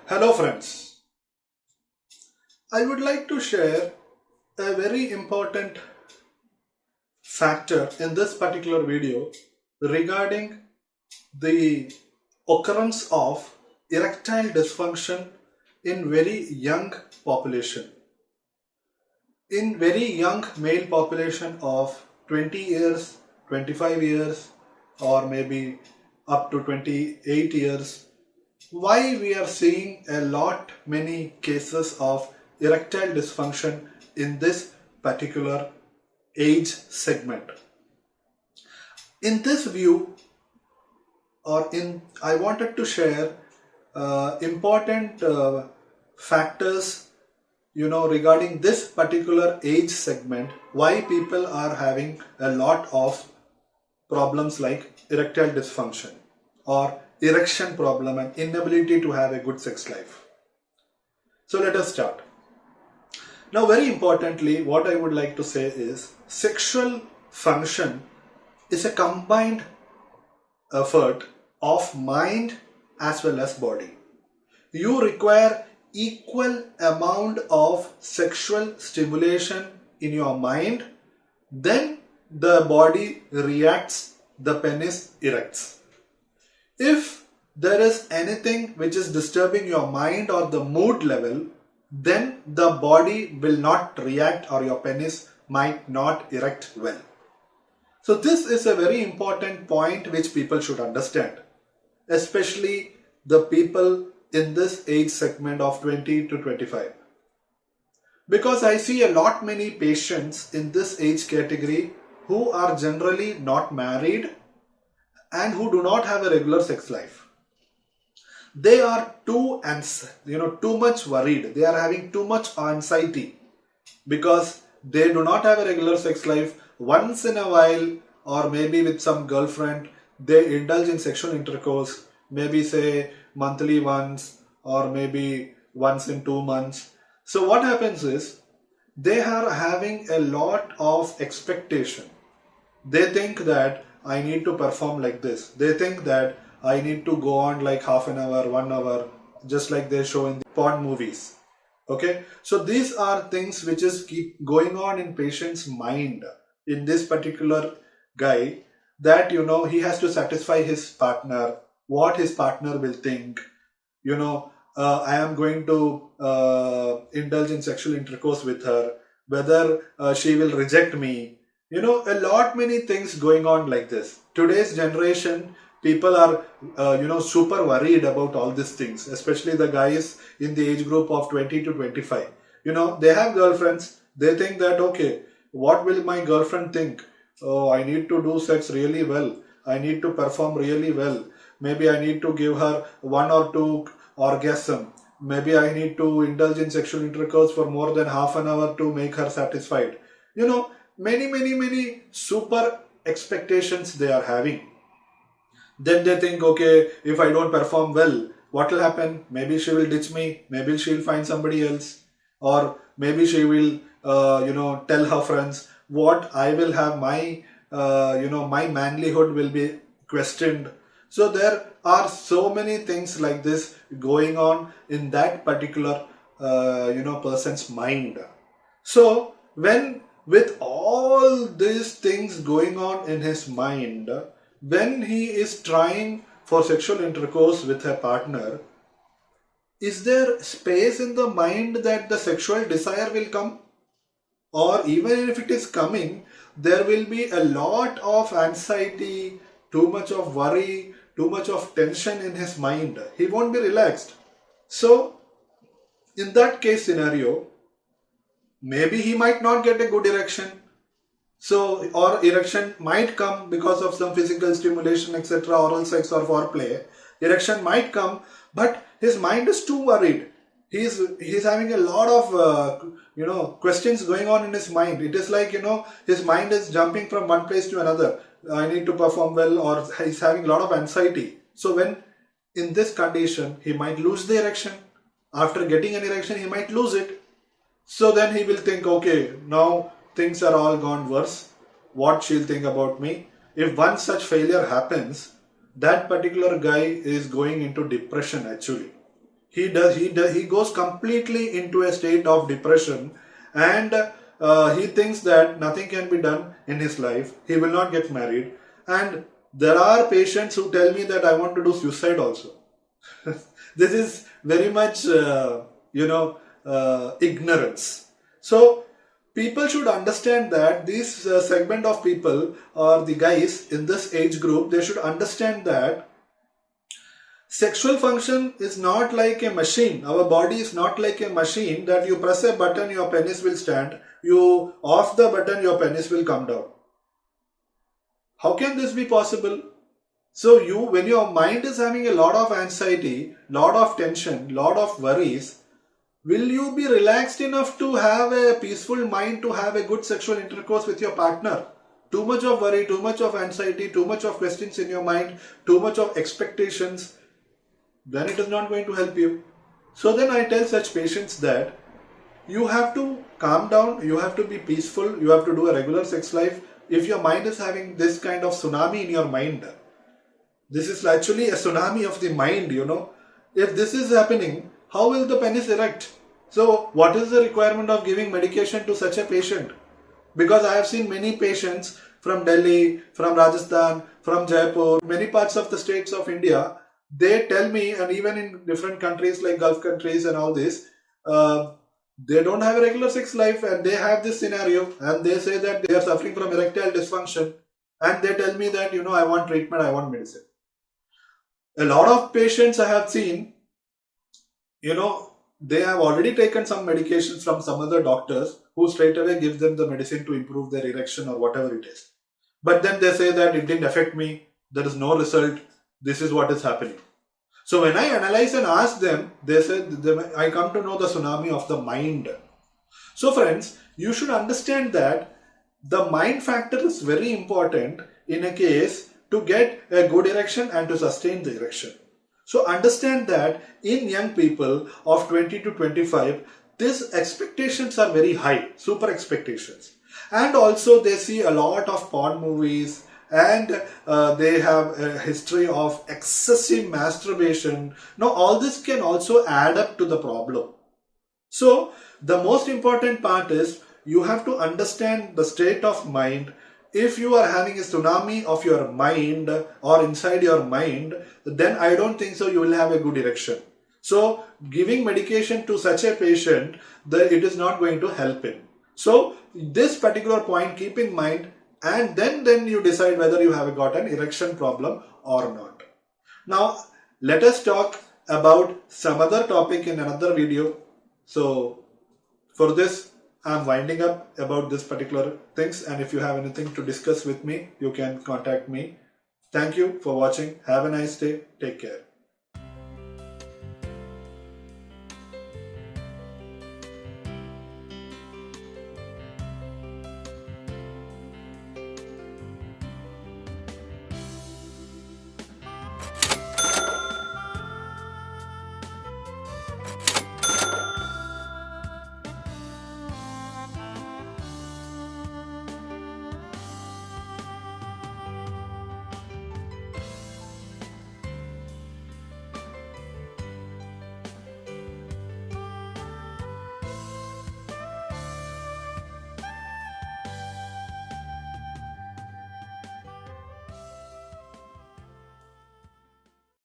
Hello friends, I would like to share a very important factor in this particular video regarding the occurrence of erectile dysfunction in very young population. In very young male population of 20 years, 25 years or maybe up to 28 years, why we are seeing a lot many cases of erectile dysfunction in this particular age segment. In this view, I wanted to share important factors, regarding this particular age segment, why people are having a lot of problems like erectile dysfunction or erection problem and inability to have a good sex life. So let us start. Now, very importantly, what I would like to say is sexual function is a combined effort of mind as well as body. You require equal amount of sexual stimulation in your mind, then the body reacts, the penis erects. If there is anything which is disturbing your mind or the mood level, then the body will not react or your penis might not erect well. So this is a very important point which people should understand, especially the people in this age segment of 20 to 25. Because I see a lot many patients in this age category who are generally not married and who do not have a regular sex life. They are too much worried. They are having too much anxiety because they do not have a regular sex life. Once in a while or maybe with some girlfriend, they indulge in sexual intercourse, maybe say monthly once or maybe once in 2 months. So what happens is they are having a lot of expectation. They think that I need to perform like this. They think that I need to go on like half an hour, 1 hour, just like they show in the porn movies. Okay, so these are things which is keep going on in patient's mind in this particular guy, that he has to satisfy his partner, what his partner will think. I am going to indulge in sexual intercourse with her, whether she will reject me. A lot many things going on like this. Today's generation, people are super worried about all these things, especially the guys in the age group of 20 to 25. They have girlfriends. They think that, okay, what will my girlfriend think? Oh, I need to do sex really well. I need to perform really well. Maybe I need to give her 1 or 2 orgasm. Maybe I need to indulge in sexual intercourse for more than half an hour to make her satisfied. Many super expectations they are having. Then they think, okay, if I don't perform well, what will happen? Maybe she will ditch me. Maybe she'll find somebody else. Or maybe she will, tell her friends what I will have my, my manlyhood will be questioned. So there are so many things like this going on in that particular, person's mind. So when with all these things going on in his mind, when he is trying for sexual intercourse with a partner, is there space in the mind that the sexual desire will come? Or even if it is coming, there will be a lot of anxiety, too much of worry, too much of tension in his mind. He won't be relaxed. So, in that case scenario, maybe he might not get a good erection. So, or erection might come because of some physical stimulation, etc., oral sex or foreplay. Erection might come, but his mind is too worried. He's having a lot of questions going on in his mind. It is like his mind is jumping from one place to another. I need to perform well, or he's having a lot of anxiety. So when in this condition, he might lose the erection. After getting an erection, he might lose it. So then he will think, okay, now things are all gone worse. What she'll think about me? If one such failure happens, that particular guy is going into depression actually. He goes completely into a state of depression, and he thinks that nothing can be done in his life. He will not get married, and there are patients who tell me that I want to do suicide also. This is very much ignorance. So people should understand that this segment of people, or the guys in this age group, they should understand that sexual function is not like a machine. Our body is not like a machine that you press a button, your penis will stand. You off the button, your penis will come down. How can this be possible? So when your mind is having a lot of anxiety, lot of tension, lot of worries, will you be relaxed enough to have a peaceful mind to have a good sexual intercourse with your partner? Too much of worry, too much of anxiety, too much of questions in your mind, too much of expectations, then it is not going to help you. So then I tell such patients that you have to calm down, you have to be peaceful, you have to do a regular sex life. If your mind is having this kind of tsunami in your mind, this is actually a tsunami of the mind, If this is happening, how will the penis erect? So what is the requirement of giving medication to such a patient? Because I have seen many patients from Delhi, from Rajasthan, from Jaipur, many parts of the states of India, they tell me, and even in different countries like Gulf countries and all this, they don't have a regular sex life, and they have this scenario, and they say that they are suffering from erectile dysfunction, and they tell me that, I want treatment, I want medicine. A lot of patients I have seen, they have already taken some medications from some other doctors who straight away give them the medicine to improve their erection or whatever it is. But then they say that it didn't affect me, there is no result, this is what is happening. So when I analyze and ask them, they say, I come to know the tsunami of the mind. So friends, you should understand that the mind factor is very important in a case to get a good erection and to sustain the erection. So understand that in young people of 20 to 25, these expectations are very high, super expectations. And also they see a lot of porn movies, and they have a history of excessive masturbation. Now all this can also add up to the problem. So the most important part is you have to understand the state of mind. If you are having a tsunami of your mind or inside your mind, then I don't think so you will have a good erection. So giving medication to such a patient, it is not going to help him. So this particular point keep in mind, and then you decide whether you have got an erection problem or not. Now let us talk about some other topic in another video. So for this, I'm winding up about this particular things, and if you have anything to discuss with me, you can contact me. Thank you for watching. Have a nice day. Take care.